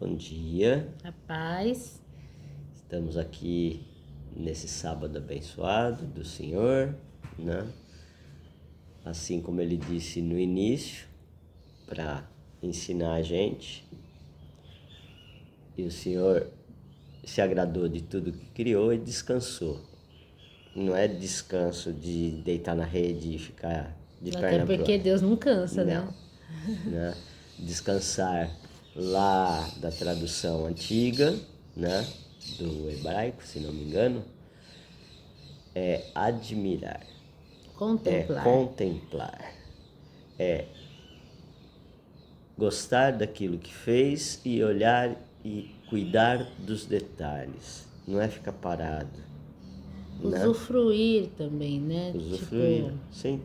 Bom dia, A paz. estamos aqui nesse sábado abençoado do Senhor, né? Assim como ele disse no início, para ensinar a gente. E o Senhor se agradou de tudo que criou e descansou. Não é descanso de deitar na rede e ficar de Até perna pro porque ar. Deus não cansa, Não, né? né? Descansar lá da tradução antiga, né? Do hebraico, se não me engano, é admirar, é Contemplar. contemplar, é gostar daquilo que fez e olhar e cuidar dos detalhes. Não é ficar parado, né? Usufruir também, né? Usufruir, Tipo, sim.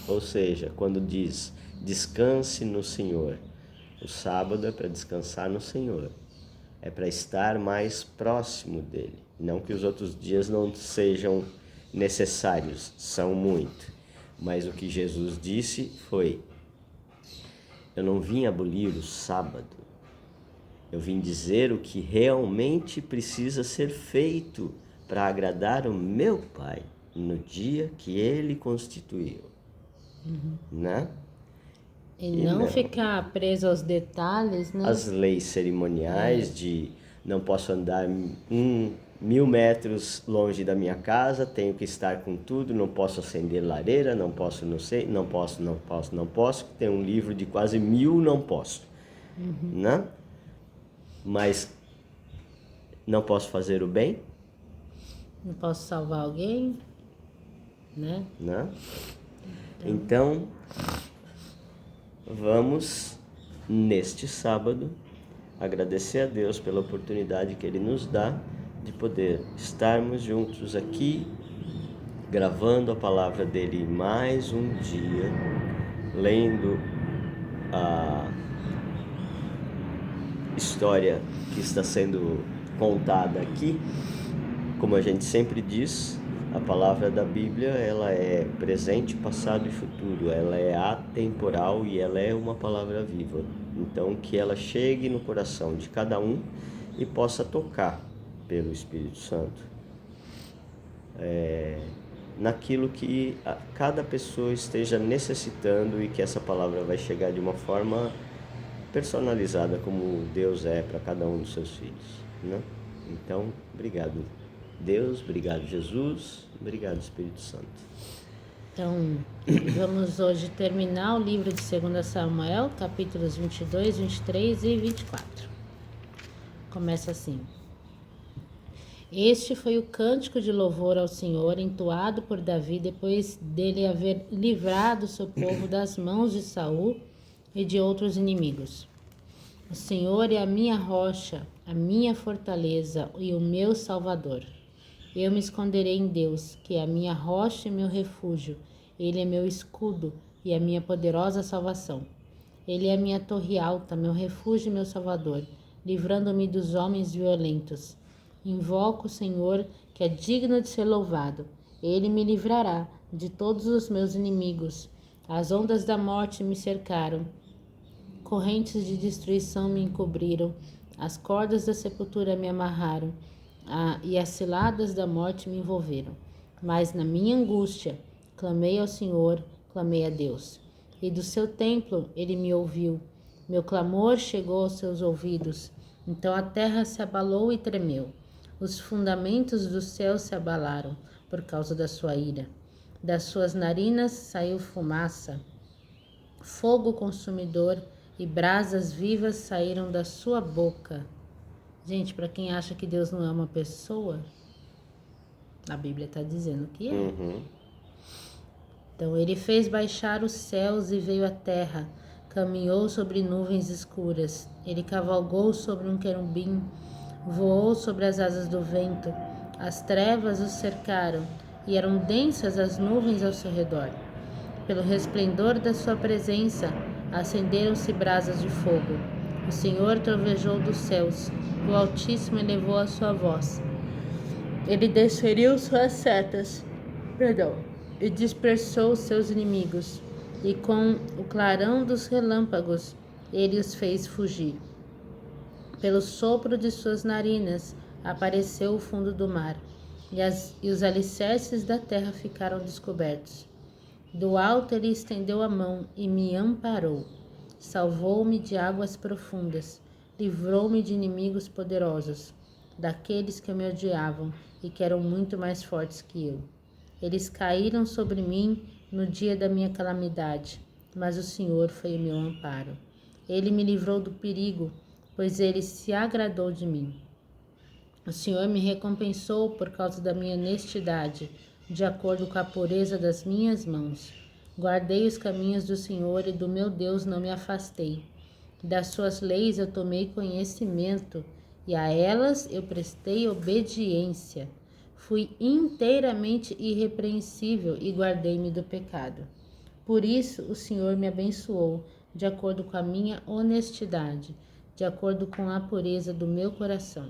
Ou seja, quando diz descanse no Senhor, o sábado é para descansar no Senhor, é para estar mais próximo dele. Não que os outros dias não sejam necessários, são muito. Mas o que Jesus disse foi: eu não vim abolir o sábado, eu vim dizer o que realmente precisa ser feito para agradar o meu Pai no dia que ele constituiu, né? e E não não ficar preso aos detalhes, né? as leis cerimoniais de não posso andar 1.000 metros longe da minha casa, tenho que estar com tudo, não posso acender lareira, não posso, não sei, não posso, tem um livro de quase 1.000, não posso, né? Mas não posso fazer o bem, Não posso salvar alguém, né? né? Então, vamos, neste sábado, agradecer a Deus pela oportunidade que Ele nos dá de poder estarmos juntos aqui, gravando a palavra dele mais um dia, lendo a história que está sendo contada aqui. Como a gente sempre diz, a palavra da Bíblia, ela é presente, passado e futuro, ela é atemporal e ela é uma palavra viva. Então, que ela chegue no coração de cada um e possa tocar pelo Espírito Santo naquilo que cada pessoa esteja necessitando, e que essa palavra vai chegar de uma forma personalizada, como Deus é para cada um dos seus filhos, né? Então, obrigado Deus, obrigado Jesus, obrigado Espírito Santo. Então, vamos hoje terminar o livro de 2 Samuel, capítulos 22, 23 e 24. Começa assim. Este foi o cântico de louvor ao Senhor entoado por Davi depois dele haver livrado seu povo das mãos de Saul e de outros inimigos. O Senhor é a minha rocha, a minha fortaleza e o meu salvador. Eu me esconderei em Deus, que é a minha rocha e meu refúgio. Ele é meu escudo e a minha poderosa salvação. Ele é a minha torre alta, meu refúgio e meu salvador, livrando-me dos homens violentos. Invoco o Senhor, que é digno de ser louvado. Ele me livrará de todos os meus inimigos. As ondas da morte me cercaram. Correntes de destruição me encobriram. As cordas da sepultura me amarraram. E as ciladas da morte me envolveram. Mas na minha angústia, clamei ao Senhor, clamei a Deus. E do seu templo ele me ouviu. Meu clamor chegou aos seus ouvidos. Então a terra se abalou e tremeu. Os fundamentos do céu se abalaram por causa da sua ira. Das suas narinas saiu fumaça. Fogo consumidor e brasas vivas saíram da sua boca. Gente, para quem acha que Deus não é uma pessoa, a Bíblia está dizendo que é. Então ele fez baixar os céus e veio à terra, caminhou sobre nuvens escuras, ele cavalgou sobre um querubim, voou sobre as asas do vento, as trevas o cercaram e eram densas as nuvens ao seu redor. Pelo resplendor da sua presença, acenderam-se brasas de fogo. O Senhor trovejou dos céus, e o Altíssimo elevou a sua voz. Ele desferiu suas setas, e dispersou os seus inimigos, e com o clarão dos relâmpagos ele os fez fugir. Pelo sopro de suas narinas apareceu o fundo do mar, e os alicerces da terra ficaram descobertos. Do alto ele estendeu a mão e me amparou. Salvou-me de águas profundas, livrou-me de inimigos poderosos, daqueles que me odiavam e que eram muito mais fortes que eu. Eles caíram sobre mim no dia da minha calamidade, mas o Senhor foi o meu amparo. Ele me livrou do perigo, pois ele se agradou de mim. O Senhor me recompensou por causa da minha honestidade, de acordo com a pureza das minhas mãos. Guardei os caminhos do Senhor e do meu Deus não me afastei. Das suas leis eu tomei conhecimento e a elas eu prestei obediência. Fui inteiramente irrepreensível e guardei-me do pecado. Por isso o Senhor me abençoou, de acordo com a minha honestidade, de acordo com a pureza do meu coração.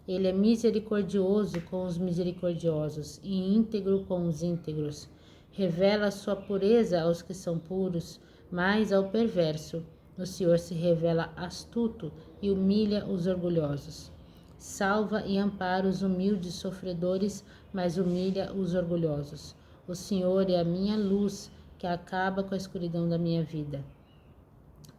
Ele é misericordioso com os misericordiosos e íntegro com os íntegros. Revela a sua pureza aos que são puros, mas ao perverso o Senhor se revela astuto e humilha os orgulhosos. Salva e ampara os humildes sofredores, mas humilha os orgulhosos. O Senhor é a minha luz, que acaba com a escuridão da minha vida.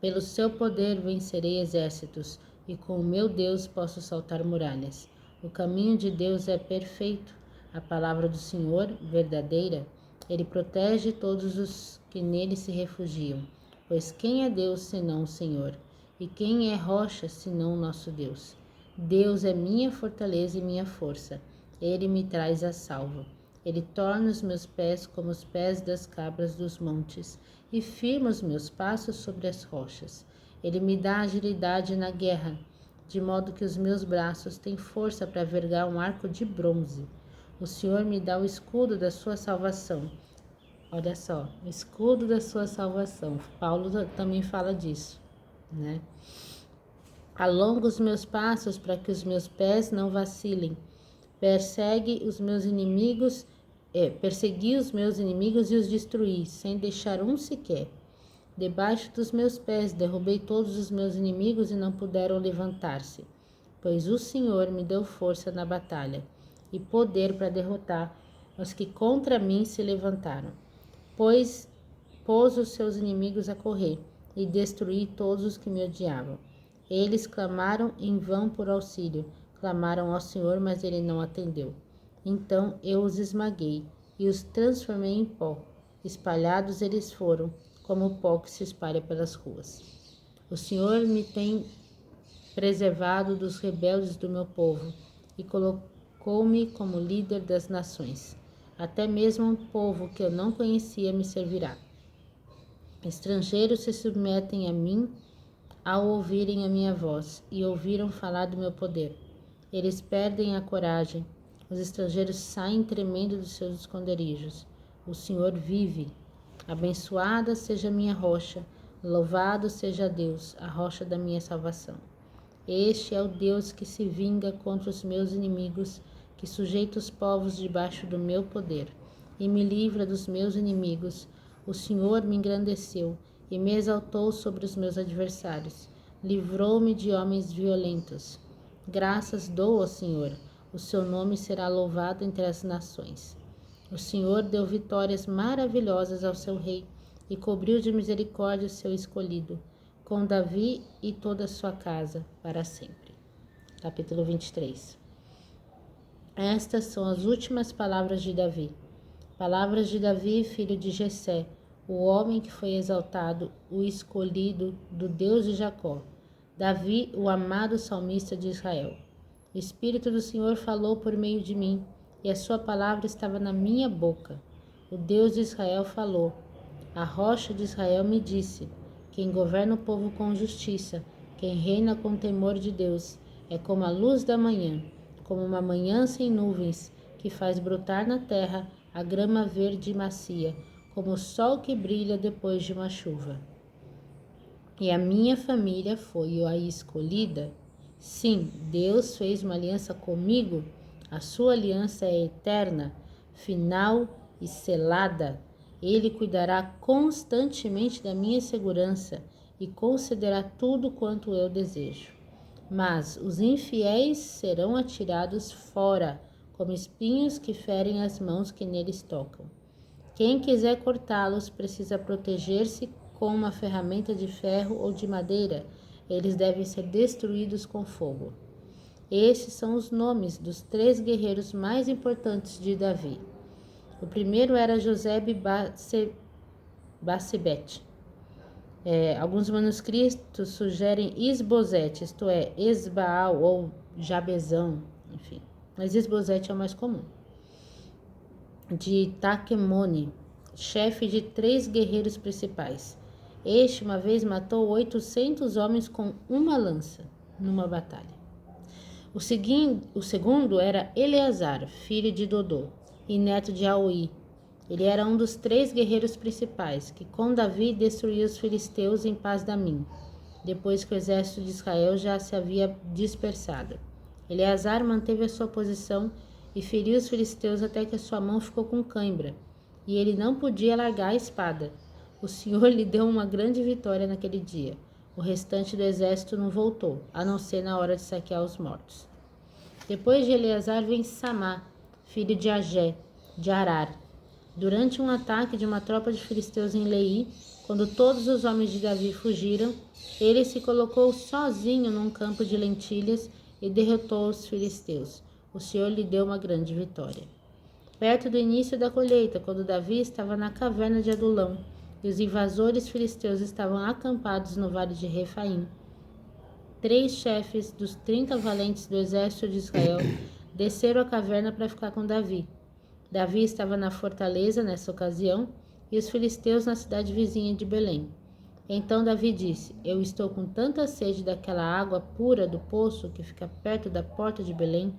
Pelo seu poder vencerei exércitos, e com o meu Deus posso saltar muralhas. O caminho de Deus é perfeito, a palavra do Senhor verdadeira. Ele protege todos os que nele se refugiam. Pois quem é Deus senão o Senhor? E quem é rocha senão o nosso Deus? Deus é minha fortaleza e minha força. Ele me traz a salvo. Ele torna os meus pés como os pés das cabras dos montes e firma os meus passos sobre as rochas. Ele me dá agilidade na guerra, de modo que os meus braços têm força para vergar um arco de bronze. O Senhor me dá o escudo da sua salvação. Olha só, o escudo da sua salvação. Paulo também fala disso, né? Alonga os meus passos para que os meus pés não vacilem. Persegui os meus inimigos e os destruí, sem deixar um sequer. Debaixo dos meus pés derrubei todos os meus inimigos e não puderam levantar-se, pois o Senhor me deu força na batalha e poder para derrotar os que contra mim se levantaram. Pois pôs os seus inimigos a correr e destruí todos os que me odiavam. Eles clamaram em vão por auxílio, clamaram ao Senhor, mas ele não atendeu. Então eu os esmaguei e os transformei em pó. Espalhados eles foram, como o pó que se espalha pelas ruas. O Senhor me tem preservado dos rebeldes do meu povo e colocou-me como líder das nações. Até mesmo um povo que eu não conhecia me servirá. Estrangeiros se submetem a mim ao ouvirem a minha voz e ouviram falar do meu poder. Eles perdem a coragem. Os estrangeiros saem tremendo dos seus esconderijos. O Senhor vive. Abençoada seja minha rocha, louvado seja Deus, a rocha da minha salvação. Este é o Deus que se vinga contra os meus inimigos, que sujeita os povos debaixo do meu poder, e me livra dos meus inimigos. O Senhor me engrandeceu e me exaltou sobre os meus adversários. Livrou-me de homens violentos. Graças dou ao Senhor. O seu nome será louvado entre as nações. O Senhor deu vitórias maravilhosas ao seu rei e cobriu de misericórdia o seu escolhido, com Davi e toda a sua casa, para sempre. Capítulo 23. Estas são as últimas palavras de Davi. Palavras de Davi, filho de Jessé, o homem que foi exaltado, o escolhido do Deus de Jacó. Davi, o amado salmista de Israel. O Espírito do Senhor falou por meio de mim, e a sua palavra estava na minha boca. O Deus de Israel falou. A rocha de Israel me disse: quem governa o povo com justiça, quem reina com temor de Deus, é como a luz da manhã, como uma manhã sem nuvens, que faz brotar na terra a grama verde e macia, como o sol que brilha depois de uma chuva. E a minha família foi a escolhida? Sim, Deus fez uma aliança comigo. A sua aliança é eterna, final e selada. Ele cuidará constantemente da minha segurança e concederá tudo quanto eu desejo. mas os infiéis serão atirados fora, como espinhos que ferem as mãos que neles tocam. Quem quiser cortá-los precisa proteger-se com uma ferramenta de ferro ou de madeira. Eles devem ser destruídos com fogo. Estes são os nomes dos 3 guerreiros mais importantes de Davi. O primeiro era Josebe-Basebete. Alguns manuscritos sugerem Isbosete, isto é, Esbaal ou Jabezão, enfim. Mas Isbosete é o mais comum. De Taquemone, chefe de 3 guerreiros principais. Este uma vez matou 800 homens com uma lança numa batalha. O segundo era Eleazar, filho de Dodô e neto de Aoi. Ele era um dos 3 guerreiros principais, que com Davi destruiu os filisteus em Paz-Damim, depois que o exército de Israel já se havia dispersado. Eleazar manteve a sua posição e feriu os filisteus até que a sua mão ficou com cãibra, e ele não podia largar a espada. O Senhor lhe deu uma grande vitória naquele dia. O restante do exército não voltou, a não ser na hora de saquear os mortos. Depois de Eleazar vem Samá, filho de Agé, de Arar. Durante um ataque de uma tropa de filisteus em Lei, quando todos os homens de Davi fugiram, ele se colocou sozinho num campo de lentilhas e derrotou os filisteus. O Senhor lhe deu uma grande vitória. Perto do início da colheita, quando Davi estava na caverna de Adulão e os invasores filisteus estavam acampados no vale de Refaim, 3 chefes dos 30 valentes do exército de Israel desceram a caverna para ficar com Davi. Davi estava na fortaleza nessa ocasião e os filisteus na cidade vizinha de Belém. Então Davi disse: Eu estou com tanta sede daquela água pura do poço que fica perto da porta de Belém.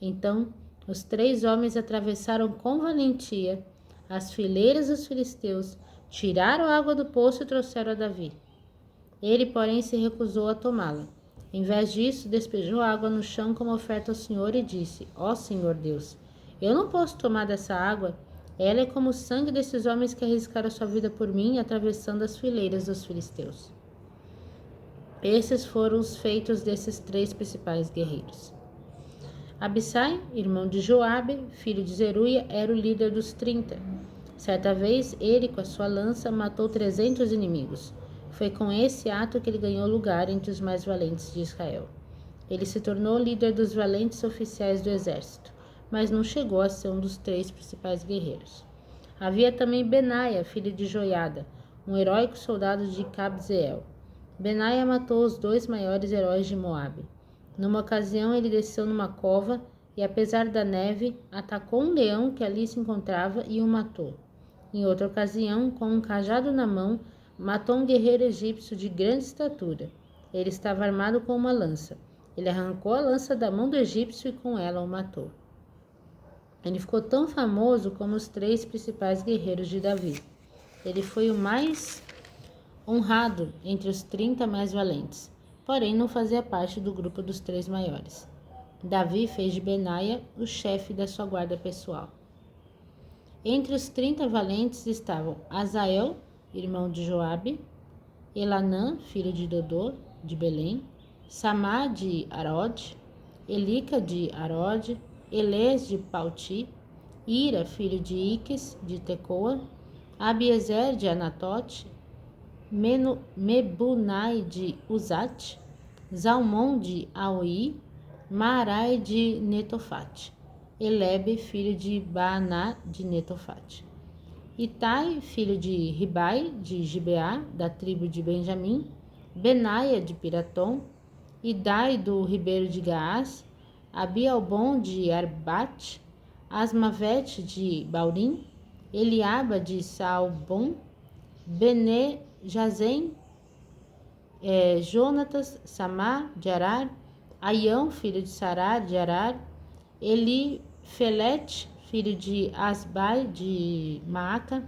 Então os 3 homens atravessaram com valentia as fileiras dos filisteus, tiraram a água do poço e trouxeram a Davi. Ele, porém, se recusou a tomá-la. Em vez disso, despejou a água no chão como oferta ao Senhor e disse: Ó Senhor Deus, eu não posso tomar dessa água. Ela é como o sangue desses homens que arriscaram sua vida por mim, atravessando as fileiras dos filisteus. Esses foram os feitos desses 3 principais guerreiros. Abissai, irmão de Joabe, filho de Zeruia, era o líder dos 30. Certa vez, ele, com a sua lança, matou 300 inimigos. Foi com esse ato que ele ganhou lugar entre os mais valentes de Israel. Ele se tornou líder dos valentes oficiais do exército, mas não chegou a ser um dos 3 principais guerreiros. Havia também Benaia, filho de Joiada, um heróico soldado de Cabzeel. Benaia matou os 2 maiores heróis de Moabe. Numa ocasião, ele desceu numa cova e, apesar da neve, atacou um leão que ali se encontrava e o matou. Em outra ocasião, com um cajado na mão, matou um guerreiro egípcio de grande estatura. Ele estava armado com uma lança. Ele arrancou a lança da mão do egípcio e com ela o matou. Ele ficou tão famoso como os 3 principais guerreiros de Davi. Ele foi o mais honrado entre os 30 mais valentes, porém não fazia parte do grupo dos 3 maiores. Davi fez de Benaia o chefe da sua guarda pessoal. Entre os 30 valentes estavam Azael, irmão de Joabe, Elanã, filho de Dodô, de Belém, Samá de Arode, Elica de Arode, Elés de Pauti, Ira, filho de Iques, de Tecoa, Abiezer de Anatote, Mebunai de Uzate, Zalmon de Aoi, Maarai de Netofate, Elebe, filho de Baaná de Netofate, Itai, filho de Ribai de Gibeá, da tribo de Benjamim, Benaia de Piratom, Idai do ribeiro de Gaás, Abialbon de Arbate, Asmavete de Baurim, Eliaba de Saalbon, Bene Jazem, Jonatas, Samá de Arar, Aião, filho de Sarar de Arar, Elifelete, filho de Asbai de Maaca,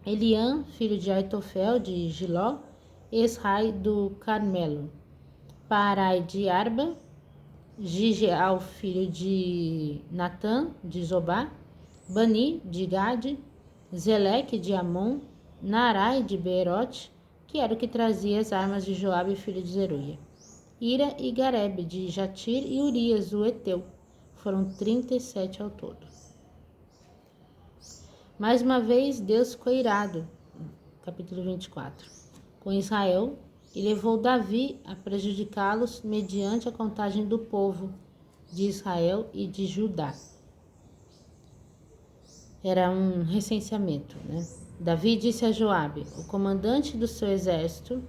Eliã, filho de Aitofel de Giló, Esrai do Carmelo, Parai de Arba, Gigeal, filho de Natã de Zobá, Bani de Gade, Zeleque de Amon, Narai de Beerote, que era o que trazia as armas de Joabe, filho de Zeruia. Ira e Garebe de Jatir e Urias, o Eteu. Foram 37 ao todo. Mais uma vez, Deus ficou irado, capítulo 24, com Israel e levou Davi a prejudicá-los mediante a contagem do povo de Israel e de Judá. Era um recenseamento, né? Davi disse a Joabe, o comandante do exército,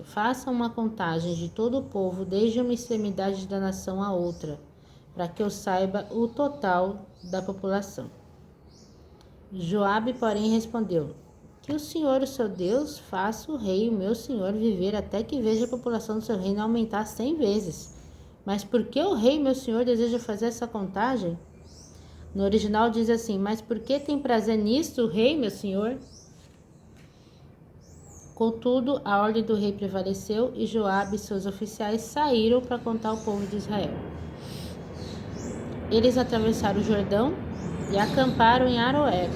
faça uma contagem de todo o povo desde uma extremidade da nação à outra, para que eu saiba o total da população. Joabe, porém, respondeu, que o Senhor, o seu Deus, faça o rei, o meu senhor, viver até que veja a população do seu reino aumentar 100 vezes. Mas por que o rei, meu senhor, deseja fazer essa contagem? No original diz assim, mas por que tem prazer nisto o rei, meu senhor? Contudo, a ordem do rei prevaleceu e Joabe e seus oficiais saíram para contar ao povo de Israel. Eles atravessaram o Jordão e acamparam em Aroer,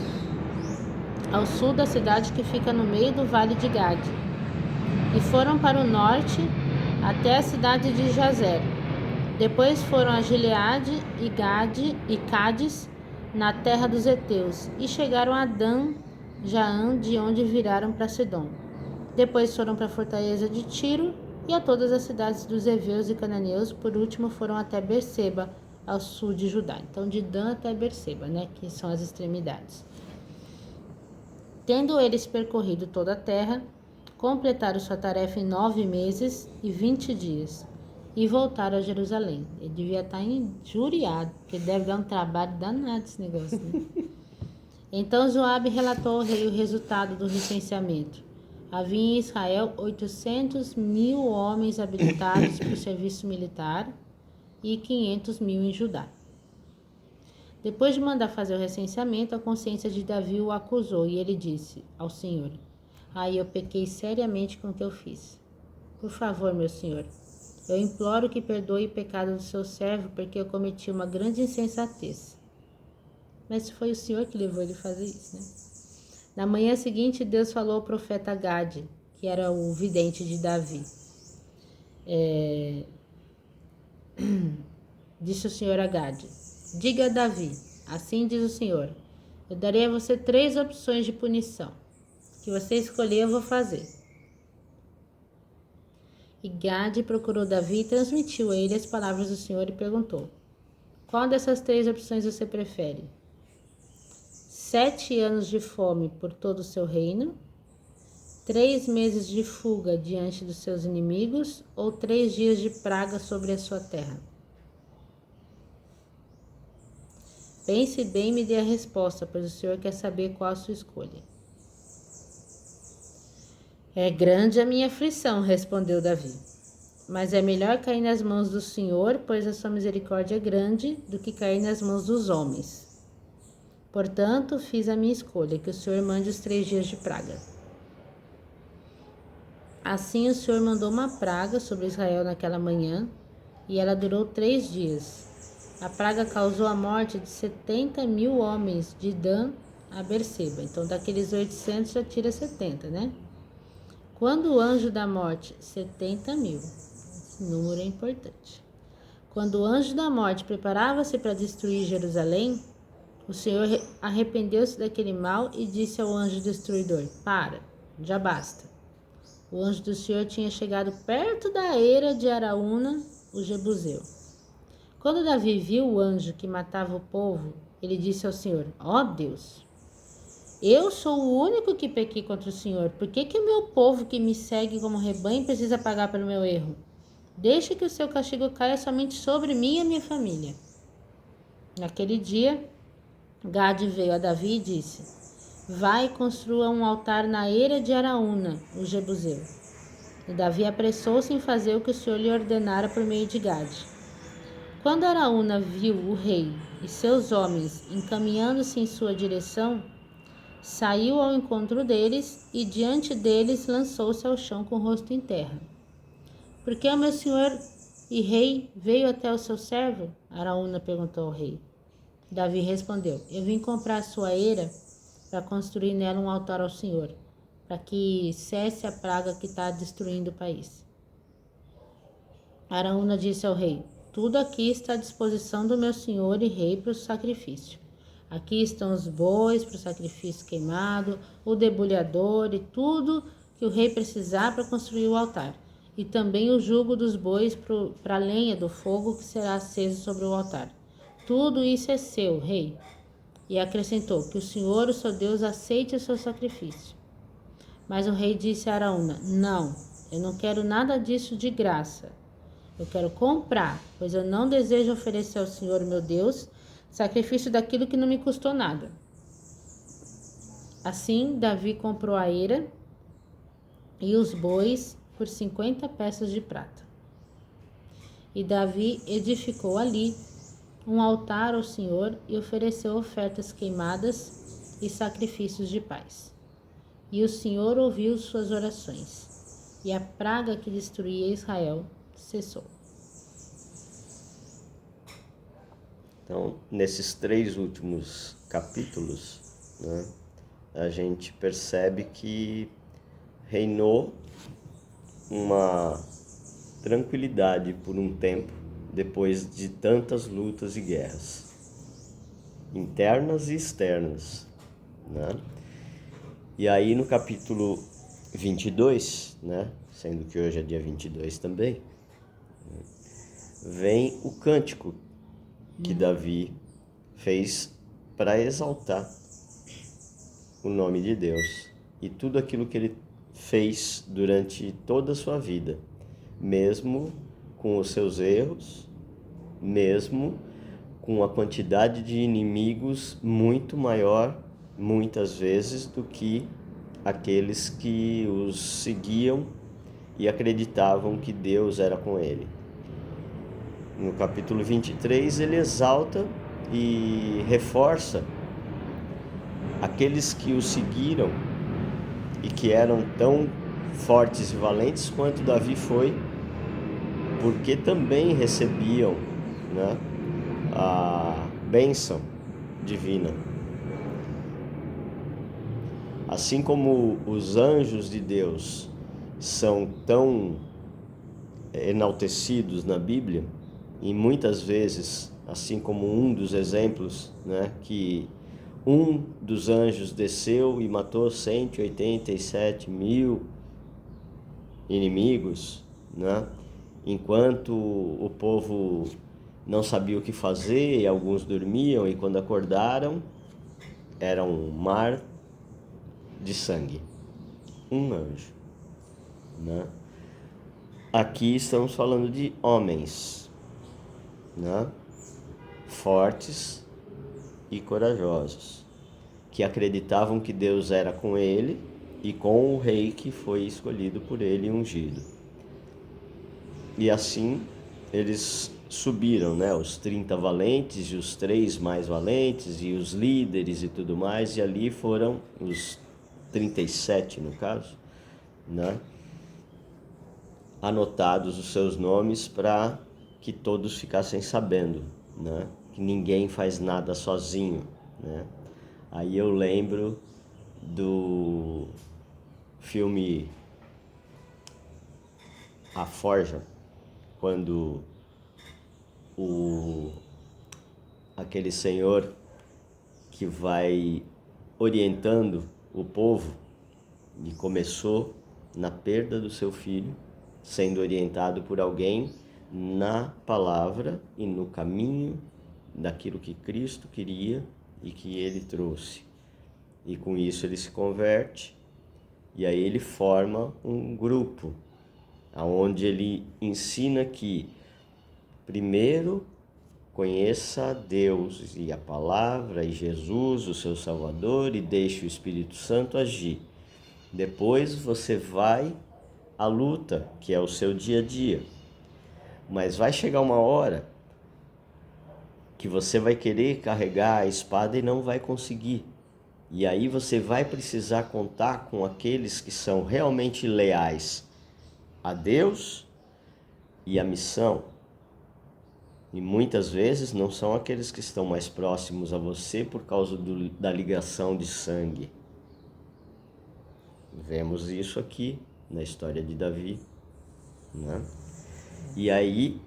ao sul da cidade que fica no meio do vale de Gade, e foram para o norte até a cidade de Jazer. Depois foram a Gileade e Gade e Cádiz, na terra dos heteus, e chegaram a Dan Jaã, de onde viraram para Sidom. Depois foram para a fortaleza de Tiro e a todas as cidades dos heveus e cananeus. Por último foram até Berseba, ao sul de Judá. Então de Dan até Berseba, né, que são as extremidades. Tendo eles percorrido toda a terra, completaram sua tarefa em 9 meses e 20 dias e voltaram a Jerusalém. Ele devia estar injuriado, porque deve dar um trabalho danado esse negócio, né? Então Joabe relatou ao rei o resultado do recenseamento. Havia em Israel 800.000 homens habilitados para o serviço militar e 500.000 em Judá. Depois de mandar fazer o recenseamento, a consciência de Davi o acusou e ele disse ao Senhor, eu pequei seriamente com o que eu fiz. Por favor, meu Senhor, eu imploro que perdoe o pecado do seu servo, porque eu cometi uma grande insensatez. Mas foi o Senhor que levou ele a fazer isso, né? Na manhã seguinte, Deus falou ao profeta Gade, que era o vidente de Davi. Disse o Senhor a Gade, diga a Davi, assim diz o Senhor, eu darei a você 3 opções de punição. Que você escolher, eu vou fazer. E Gade procurou Davi e transmitiu a ele as palavras do Senhor e perguntou, qual dessas 3 opções você prefere? 7 anos de fome por todo o seu reino, 3 meses de fuga diante dos seus inimigos ou 3 dias de praga sobre a sua terra? Pense bem e me dê a resposta, pois o Senhor quer saber qual a sua escolha. É grande a minha aflição, respondeu Davi. Mas é melhor cair nas mãos do Senhor, pois a sua misericórdia é grande, do que cair nas mãos dos homens. Portanto, fiz a minha escolha, que o Senhor mande os 3 dias de praga. Assim o Senhor mandou uma praga sobre Israel naquela manhã, e ela durou 3 dias. A praga causou a morte de 70.000 homens de Dan a Berseba. Então, daqueles 800 já tira 70, né? Quando o anjo da morte, 70.000, esse número é importante. Quando o anjo da morte preparava-se para destruir Jerusalém, o Senhor arrependeu-se daquele mal e disse ao anjo destruidor, para, já basta. O anjo do Senhor tinha chegado perto da eira de Araúna, o Jebuseu. Quando Davi viu o anjo que matava o povo, ele disse ao Senhor, Deus, eu sou o único que pequei contra o Senhor. Por que o meu povo que me segue como rebanho precisa pagar pelo meu erro? Deixe que o seu castigo caia somente sobre mim e a minha família. Naquele dia, Gade veio a Davi e disse, vai e construa um altar na eira de Araúna, o Jebuseu. E Davi apressou-se em fazer o que o Senhor lhe ordenara por meio de Gade. Quando Araúna viu o rei e seus homens encaminhando-se em sua direção, saiu ao encontro deles e diante deles lançou-se ao chão com o rosto em terra. Por que o meu senhor e rei veio até o seu servo? Araúna perguntou ao rei. Davi respondeu, eu vim comprar a sua eira para construir nela um altar ao Senhor, para que cesse a praga que está destruindo o país. Araúna disse ao rei: tudo aqui está à disposição do meu senhor e rei para o sacrifício. Aqui estão os bois para o sacrifício queimado, o debulhador e tudo que o rei precisar para construir o altar. E também o jugo dos bois para a lenha do fogo que será aceso sobre o altar. Tudo isso é seu, rei. E acrescentou: que o Senhor, o seu Deus, aceite o seu sacrifício. Mas o rei disse a Araúna: não, eu não quero nada disso de graça. Eu quero comprar, pois eu não desejo oferecer ao Senhor, meu Deus, sacrifício daquilo que não me custou nada. Assim, Davi comprou a eira e os bois por 50 peças de prata. E Davi edificou ali um altar ao Senhor e ofereceu ofertas queimadas e sacrifícios de paz. E o Senhor ouviu suas orações, e a praga que destruía Israel cessou. Então, nesses 3 últimos capítulos, né, a gente percebe que reinou uma tranquilidade por um tempo, depois de tantas lutas e guerras, internas e externas, né? E aí no capítulo 22, né, sendo que hoje é dia 22 também, vem o cântico que Davi fez para exaltar o nome de Deus e tudo aquilo que ele fez durante toda a sua vida, mesmo com os seus erros, mesmo com a quantidade de inimigos muito maior, muitas vezes, do que aqueles que os seguiam e acreditavam que Deus era com ele. No capítulo 23, ele exalta e reforça aqueles que o seguiram e que eram tão fortes e valentes quanto Davi foi, porque também recebiam, né, a bênção divina. Assim como os anjos de Deus são tão enaltecidos na Bíblia, e muitas vezes, assim como um dos exemplos, né, que um dos anjos desceu e matou 187 mil inimigos, né, enquanto o povo não sabia o que fazer e alguns dormiam, e quando acordaram era um mar de sangue. Um anjo, né? Aqui estamos falando de homens, né, fortes e corajosos, que acreditavam que Deus era com ele e com o rei que foi escolhido por ele e ungido. E assim eles subiram, né, os 30 valentes e os 3 mais valentes e os líderes e tudo mais, e ali foram os 37 no caso, né, anotados os seus nomes para que todos ficassem sabendo, né, que ninguém faz nada sozinho, né. Aí eu lembro do filme A Forja, quando aquele senhor que vai orientando o povo e começou na perda do seu filho, sendo orientado por alguém na palavra e no caminho daquilo que Cristo queria e que ele trouxe. E com isso ele se converte, e aí ele forma um grupo onde ele ensina que primeiro conheça Deus e a palavra e Jesus, o seu Salvador, e deixe o Espírito Santo agir. Depois você vai à luta, que é o seu dia a dia. Mas vai chegar uma hora que você vai querer carregar a espada e não vai conseguir. E aí você vai precisar contar com aqueles que são realmente leais a Deus e a missão. E muitas vezes não são aqueles que estão mais próximos a você por causa da ligação de sangue. Vemos isso aqui na história de Davi, né? E aí,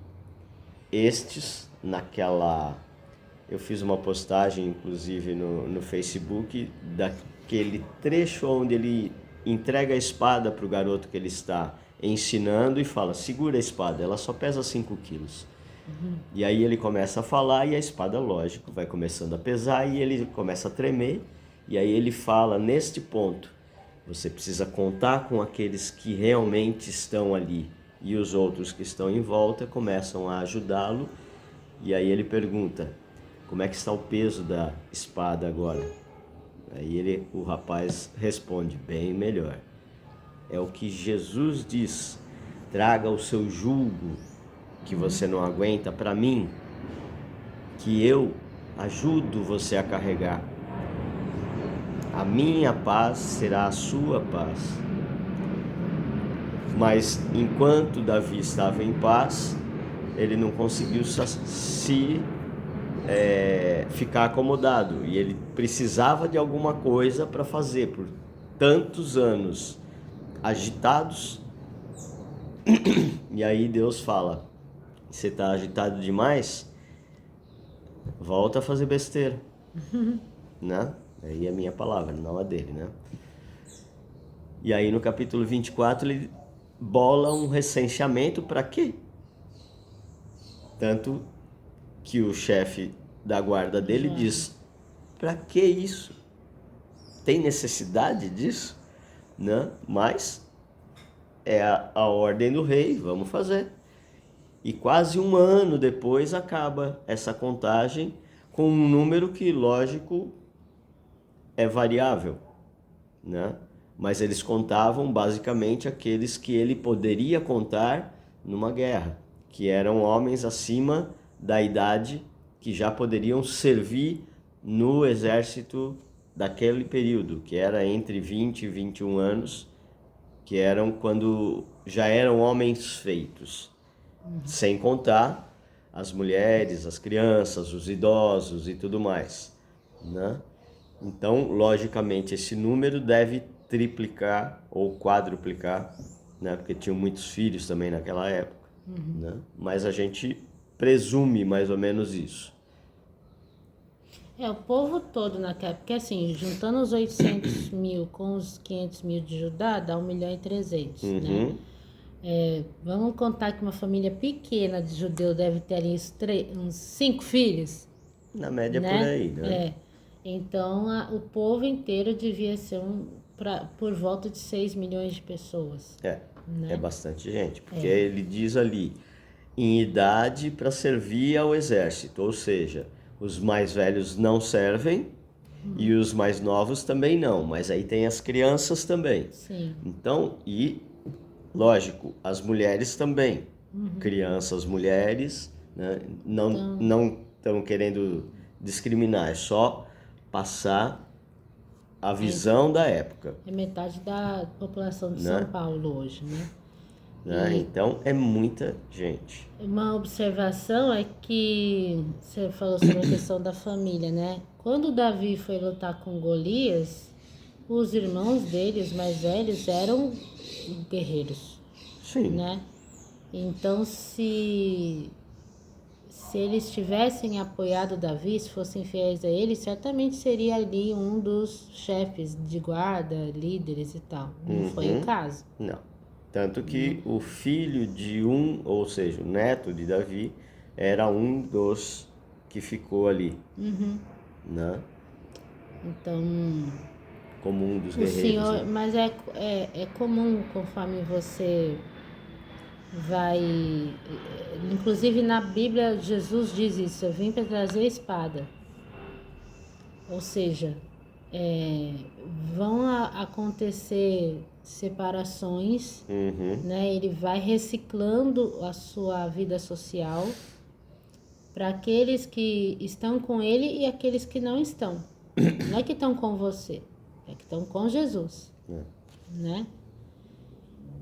eu fiz uma postagem, inclusive, no Facebook, daquele trecho onde ele entrega a espada para o garoto que ele está ensinando e fala, segura a espada, ela só pesa 5 quilos. E aí ele começa a falar e a espada, lógico, vai começando a pesar e ele começa a tremer. E aí ele fala, neste ponto, você precisa contar com aqueles que realmente estão ali. E os outros que estão em volta começam a ajudá-lo. E aí ele pergunta, como é que está o peso da espada agora? Aí o rapaz responde, bem melhor. É o que Jesus diz, traga o seu jugo que você não aguenta para mim, que eu ajudo você a carregar. A minha paz será a sua paz. Mas enquanto Davi estava em paz, ele não conseguiu ficar acomodado e ele precisava de alguma coisa para fazer por tantos anos agitados. E aí Deus fala, você está agitado demais? Volta a fazer besteira. Né? Aí é a minha palavra, não a dele, né? E aí no capítulo 24 ele bola um recenseamento para quê? Tanto que o chefe da guarda dele diz, para que isso? Tem necessidade disso? Né? Mas é a ordem do rei, vamos fazer. E quase um ano depois acaba essa contagem com um número que, lógico, é variável, né? Mas eles contavam basicamente aqueles que ele poderia contar numa guerra, que eram homens acima da idade que já poderiam servir no exército daquele período, que era entre 20 e 21 anos, que eram quando já eram homens feitos. Sem contar as mulheres, as crianças, os idosos e tudo mais, né? Então, logicamente, esse número deve triplicar ou quadruplicar, né? Porque tinham muitos filhos também naquela época, né? Mas a gente presume mais ou menos isso. O povo todo naquela... Porque assim, juntando os 800 mil com os 500 mil de Judá, dá 1.300.000, né? Vamos contar que uma família pequena de judeu deve ter ali uns 5 filhos. Na média, né? por aí, né? Então, o povo inteiro devia ser por volta de 6 milhões de pessoas. Né? É bastante gente, porque ele diz ali, em idade para servir ao exército, ou seja, os mais velhos não servem e os mais novos também não, mas aí tem as crianças também. Sim. Então, lógico, as mulheres também, crianças, mulheres, né? Não estão querendo discriminar, é só passar a visão da época. É metade da população de São Paulo hoje, né? Então é muita gente. Uma observação é que você falou sobre a questão da família, né? Quando Davi foi lutar com Golias, os irmãos dele, os mais velhos, eram guerreiros. Sim. Né? Então, se eles tivessem apoiado Davi, se fossem fiéis a ele, certamente seria ali um dos chefes de guarda, líderes e tal. Não foi o caso. Não. Tanto que o filho de ou seja, o neto de Davi, era um dos que ficou ali. Né? Então, como um dos o guerreiros. Senhor, mas é comum, conforme você vai... Inclusive na Bíblia, Jesus diz isso, eu vim para trazer a espada. Ou seja, vão acontecer separações, né? Ele vai reciclando a sua vida social para aqueles que estão com ele e aqueles que não estão. Não é que estão com você, é que estão com Jesus, né?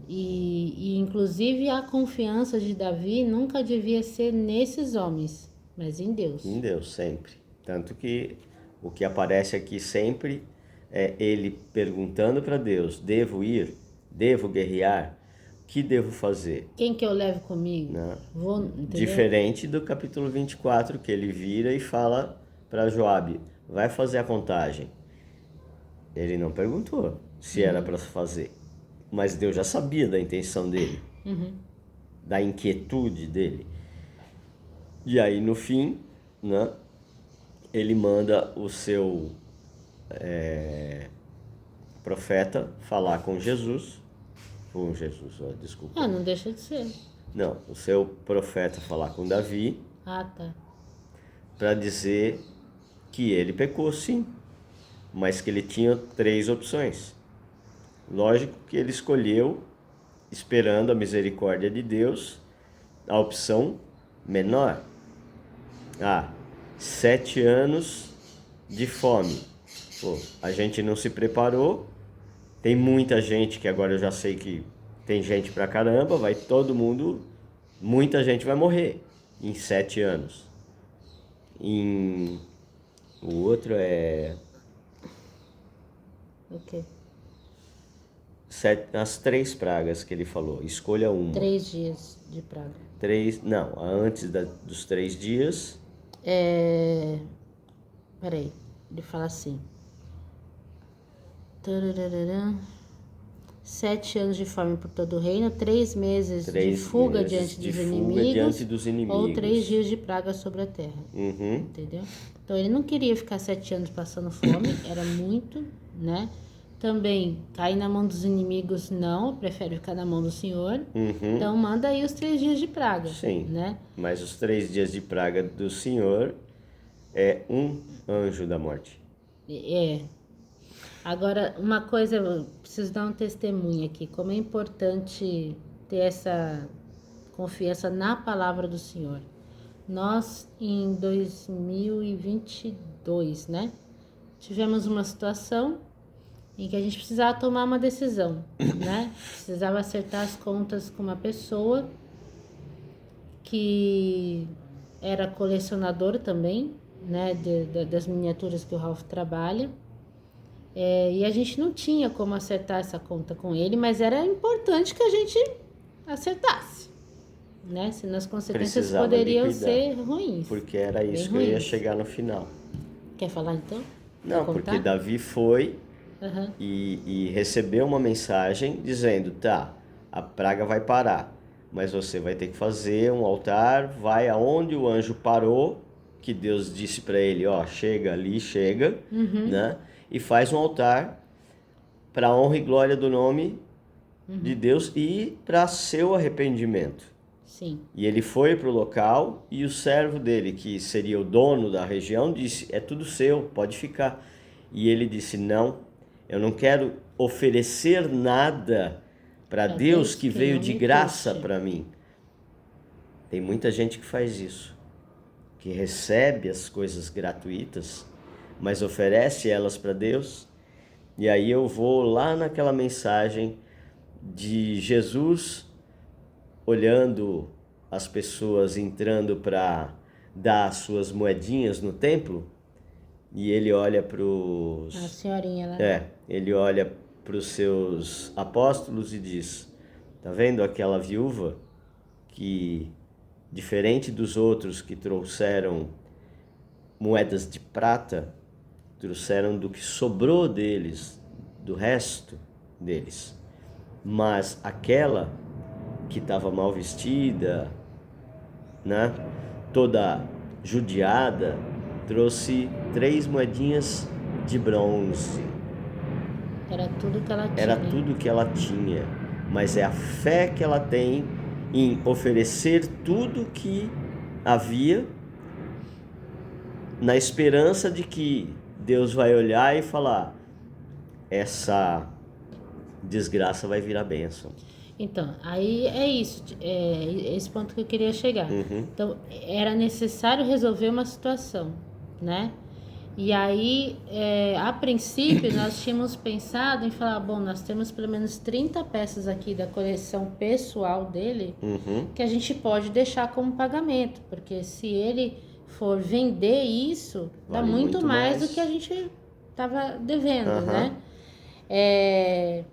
E inclusive a confiança de Davi nunca devia ser nesses homens, mas em Deus. Em Deus, sempre. Tanto que o que aparece aqui sempre é ele perguntando para Deus: devo ir? Devo guerrear? O que devo fazer? Quem que eu levo comigo? Né? Vou, entendeu? Diferente do capítulo 24, que ele vira e fala para Joabe: vai fazer a contagem. Ele não perguntou se era para fazer, mas Deus já sabia da intenção dele, da inquietude dele. E aí no fim, né, ele manda o seu profeta falar com Jesus, desculpa. Não deixa de ser. Não, o seu profeta falar com Davi Ah, tá. para dizer que ele pecou sim, mas que ele tinha 3 opções. Lógico que ele escolheu, esperando a misericórdia de Deus, a opção menor. 7 anos de fome. Pô, a gente não se preparou. Tem muita gente que agora eu já sei que tem gente pra caramba, vai todo mundo, muita gente vai morrer em 7 anos. O outro é O quê? as 3 pragas que ele falou. Escolha uma. 3 dias de praga. 3, não, antes dos 3 dias. Peraí, ele fala assim. Tarararã. 7 anos de fome por todo o reino, 3 meses de fuga diante dos inimigos, ou 3 dias de praga sobre a terra. Entendeu? Então ele não queria ficar 7 anos passando fome, era muito, né? Também cair na mão dos inimigos, não, prefere ficar na mão do Senhor. Então manda aí os 3 dias de praga. Sim, né? Mas os 3 dias de praga do Senhor é um anjo da morte. Agora, uma coisa, eu preciso dar um testemunho aqui, como é importante ter essa confiança na palavra do Senhor. Nós, em 2022, né, tivemos uma situação em que a gente precisava tomar uma decisão, né? Precisava acertar as contas com uma pessoa que era colecionador também, né, das miniaturas que o Ralph trabalha. E a gente não tinha como acertar essa conta com ele, mas era importante que a gente acertasse, né? Senão as consequências Precisava poderiam liquidar, ser ruins. porque era isso que eu ia chegar no final. Quer falar então? Não, porque Davi foi e recebeu uma mensagem dizendo: tá, a praga vai parar, mas você vai ter que fazer um altar, vai aonde o anjo parou, que Deus disse para ele: ó, chega ali, chega, né? E faz um altar para a honra e glória do nome de Deus e para seu arrependimento. Sim. E ele foi para o local e o servo dele, que seria o dono da região, disse: é tudo seu, pode ficar. E ele disse: não, eu não quero oferecer nada para Deus que veio de graça para mim. Tem muita gente que faz isso, que recebe as coisas gratuitas, mas oferece elas para Deus. E aí eu vou lá naquela mensagem de Jesus olhando as pessoas entrando para dar as suas moedinhas no templo, e ele olha para os... A senhorinha lá. Ele olha para os seus apóstolos e diz: tá vendo aquela viúva que, diferente dos outros que trouxeram moedas de prata, trouxeram do que sobrou deles, do resto deles. Mas aquela que estava mal vestida, né, toda judiada, trouxe 3 moedinhas de bronze. Era tudo que ela tinha. Era tudo que ela tinha. Mas é a fé que ela tem em oferecer tudo que havia, na esperança de que Deus vai olhar e falar: essa desgraça vai virar bênção. Então, aí é isso, esse ponto que eu queria chegar. Então, era necessário resolver uma situação, né? E aí, a princípio, nós tínhamos pensado em falar: bom, nós temos pelo menos 30 peças aqui da coleção pessoal dele, que a gente pode deixar como pagamento, porque se ele for vender isso, dá muito mais do que a gente estava devendo, Aham. né?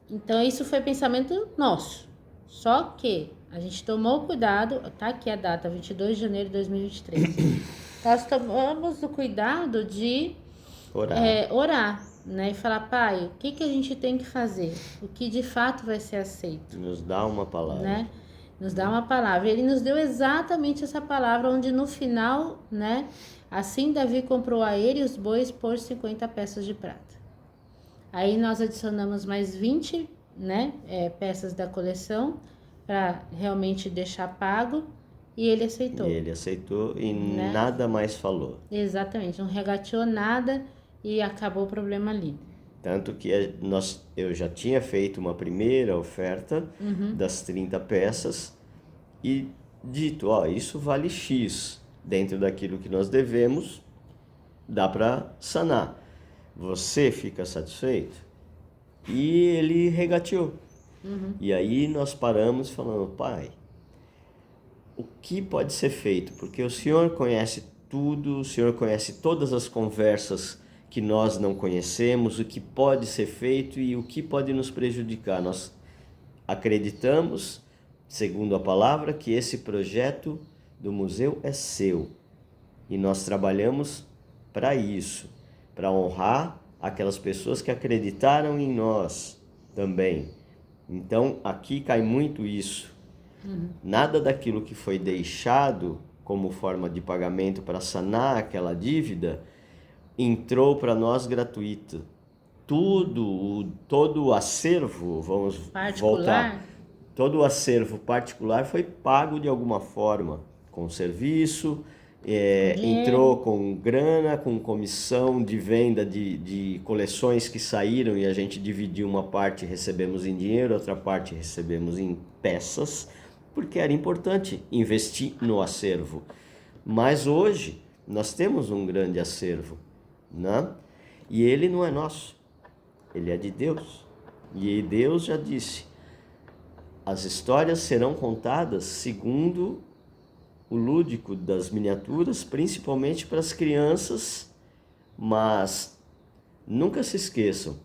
Então, isso foi pensamento nosso. Só que a gente tomou cuidado, tá aqui a data, 22 de janeiro de 2023. Nós tomamos o cuidado de Orar. orar, né? E falar, Pai, o que que a gente tem que fazer? O que de fato vai ser aceito, Nos dá uma palavra. né? Nos dá uma palavra. Ele nos deu exatamente essa palavra, onde no final, né? Assim Davi comprou a ele e os bois por 50 peças de prata. Aí nós adicionamos mais 20, né? Peças da coleção para realmente deixar pago, e ele aceitou. E ele aceitou e Né? nada mais falou. Exatamente, não regateou nada e acabou o problema ali. Tanto que eu já tinha feito uma primeira oferta das 30 peças e dito, ó, isso vale X. Dentro daquilo que nós devemos, dá para sanar. Você fica satisfeito? E ele regateou. E aí nós paramos falando, Pai, o que pode ser feito? Porque o Senhor conhece tudo, o Senhor conhece todas as conversas que nós não conhecemos, o que pode ser feito e o que pode nos prejudicar. Nós acreditamos, segundo a palavra, que esse projeto do museu é seu. E nós trabalhamos para isso, para honrar aquelas pessoas que acreditaram em nós também. Então, aqui cai muito isso. Nada daquilo que foi deixado como forma de pagamento para sanar aquela dívida entrou para nós gratuito. Todo o acervo, vamos voltar, todo o acervo particular foi pago de alguma forma, com serviço, entrou com grana, com comissão de venda de coleções que saíram e a gente dividiu, uma parte recebemos em dinheiro, outra parte recebemos em peças, porque era importante investir no acervo. Mas hoje nós temos um grande acervo, né? E ele não é nosso, ele é de Deus. E Deus já disse, as histórias serão contadas segundo o lúdico das miniaturas, principalmente para as crianças, mas nunca se esqueçam,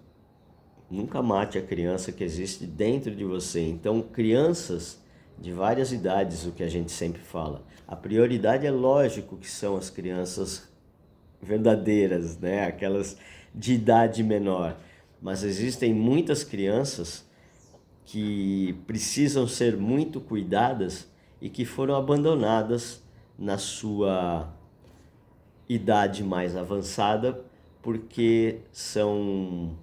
nunca mate a criança que existe dentro de você. Então, crianças de várias idades, o que a gente sempre fala, a prioridade é lógico que são as crianças verdadeiras, né? Aquelas de idade menor, mas existem muitas crianças que precisam ser muito cuidadas e que foram abandonadas na sua idade mais avançada porque são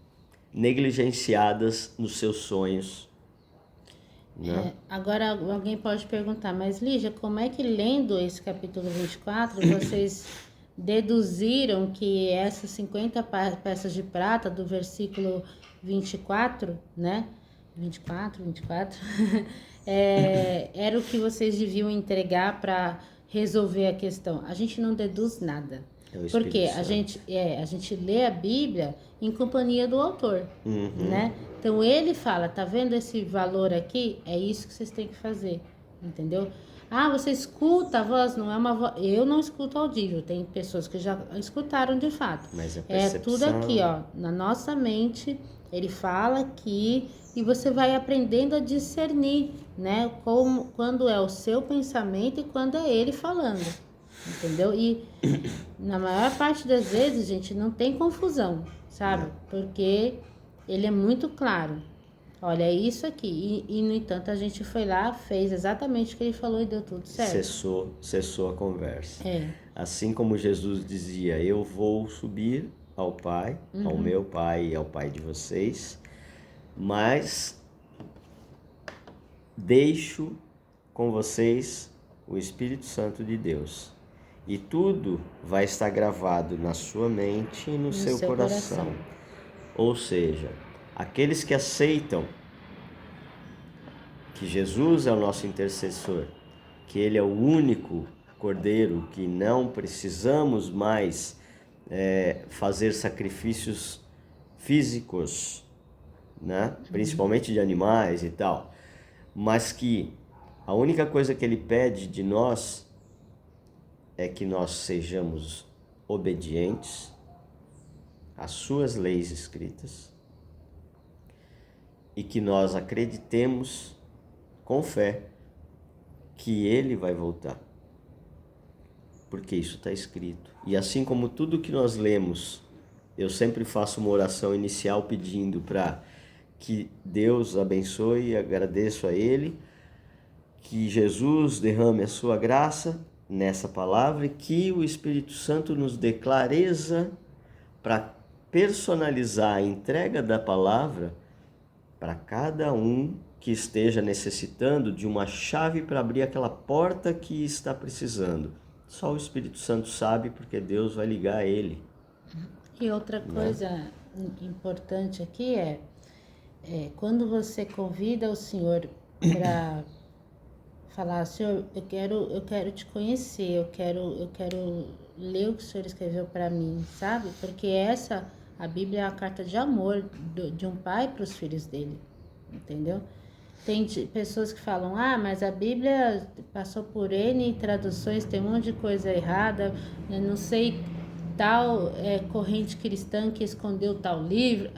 negligenciadas nos seus sonhos, né? Agora alguém pode perguntar, mas Lígia, como é que lendo esse capítulo 24, vocês deduziram que essas 50 peças de prata do versículo 24, né? 24, era o que vocês deviam entregar para resolver a questão? A gente não deduz nada. Porque a gente lê a Bíblia em companhia do autor, né? Então ele fala, tá vendo esse valor aqui? É isso que vocês têm que fazer, entendeu? Ah, você escuta a voz, não é uma voz. Eu não escuto audível, tem pessoas que já escutaram de fato. Mas a É tudo aqui, ó, na nossa mente, ele fala aqui e você vai aprendendo a discernir, né? Quando é o seu pensamento e quando é ele falando. Entendeu? E na maior parte das vezes, gente, não tem confusão, sabe? Porque ele é muito claro. Olha, é isso aqui. E, no entanto, a gente foi lá, fez exatamente o que ele falou e deu tudo certo. Cessou a conversa. Assim como Jesus dizia, eu vou subir ao Pai, ao meu Pai e ao Pai de vocês, mas deixo com vocês o Espírito Santo de Deus. E tudo vai estar gravado na sua mente e no seu coração. Ou seja, aqueles que aceitam que Jesus é o nosso intercessor, que Ele é o único Cordeiro, que não precisamos mais fazer sacrifícios físicos, né? Principalmente de animais e tal, mas que a única coisa que Ele pede de nós é que nós sejamos obedientes as suas leis escritas, e que nós acreditemos com fé que ele vai voltar, porque isso está escrito. E assim como tudo que nós lemos, eu sempre faço uma oração inicial pedindo para que Deus abençoe e agradeço a ele, que Jesus derrame a sua graça nessa palavra e que o Espírito Santo nos dê clareza para personalizar a entrega da palavra para cada um que esteja necessitando de uma chave para abrir aquela porta que está precisando. Só o Espírito Santo sabe, porque Deus vai ligar a ele. E outra coisa importante aqui é quando você convida o Senhor para falar, Senhor, eu quero te conhecer, eu quero ler o que o Senhor escreveu para mim, sabe? Porque a Bíblia é a carta de amor de um pai para os filhos dele, entendeu? Tem pessoas que falam, mas a Bíblia passou por N traduções, tem um monte de coisa errada, eu não sei, tal corrente cristã que escondeu tal livro.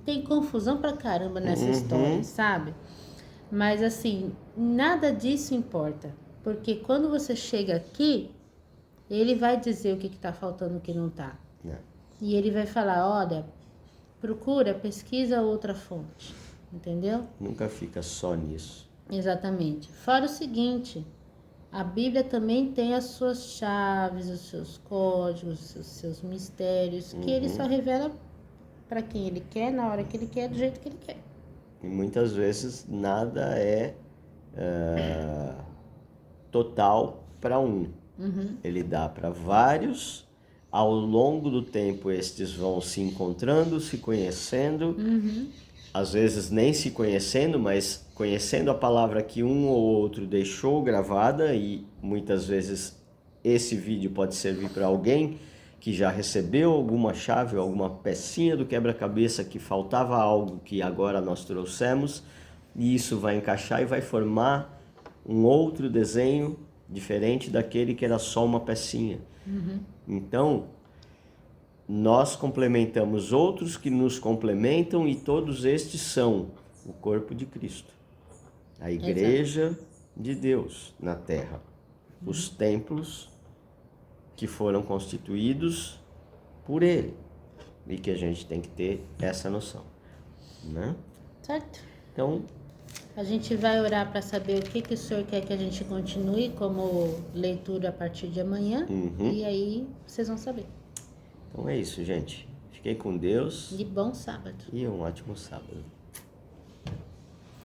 Tem confusão pra caramba nessa história, sabe? Mas assim, nada disso importa, porque quando você chega aqui, ele vai dizer o que tá faltando, o que não tá. E ele vai falar, olha, procura, pesquisa outra fonte. Entendeu? Nunca fica só nisso. Exatamente. Fora o seguinte, a Bíblia também tem as suas chaves, os seus códigos, os seus mistérios, que ele só revela para quem ele quer, na hora que ele quer, do jeito que ele quer. E muitas vezes nada é total para um. Ele dá para vários. Ao longo do tempo, estes vão se encontrando, se conhecendo. Às vezes nem se conhecendo, mas conhecendo a palavra que um ou outro deixou gravada, e muitas vezes esse vídeo pode servir para alguém que já recebeu alguma chave, alguma pecinha do quebra-cabeça que faltava algo que agora nós trouxemos, e isso vai encaixar e vai formar um outro desenho diferente daquele que era só uma pecinha. Então, nós complementamos outros que nos complementam, e todos estes são o corpo de Cristo, a igreja de Deus na terra, os templos que foram constituídos por ele, e que a gente tem que ter essa noção, né? Certo? Então, a gente vai orar para saber o que o Senhor quer que a gente continue como leitura a partir de amanhã, e aí vocês vão saber. Então é isso, gente. Fiquem com Deus. E bom sábado. E um ótimo sábado.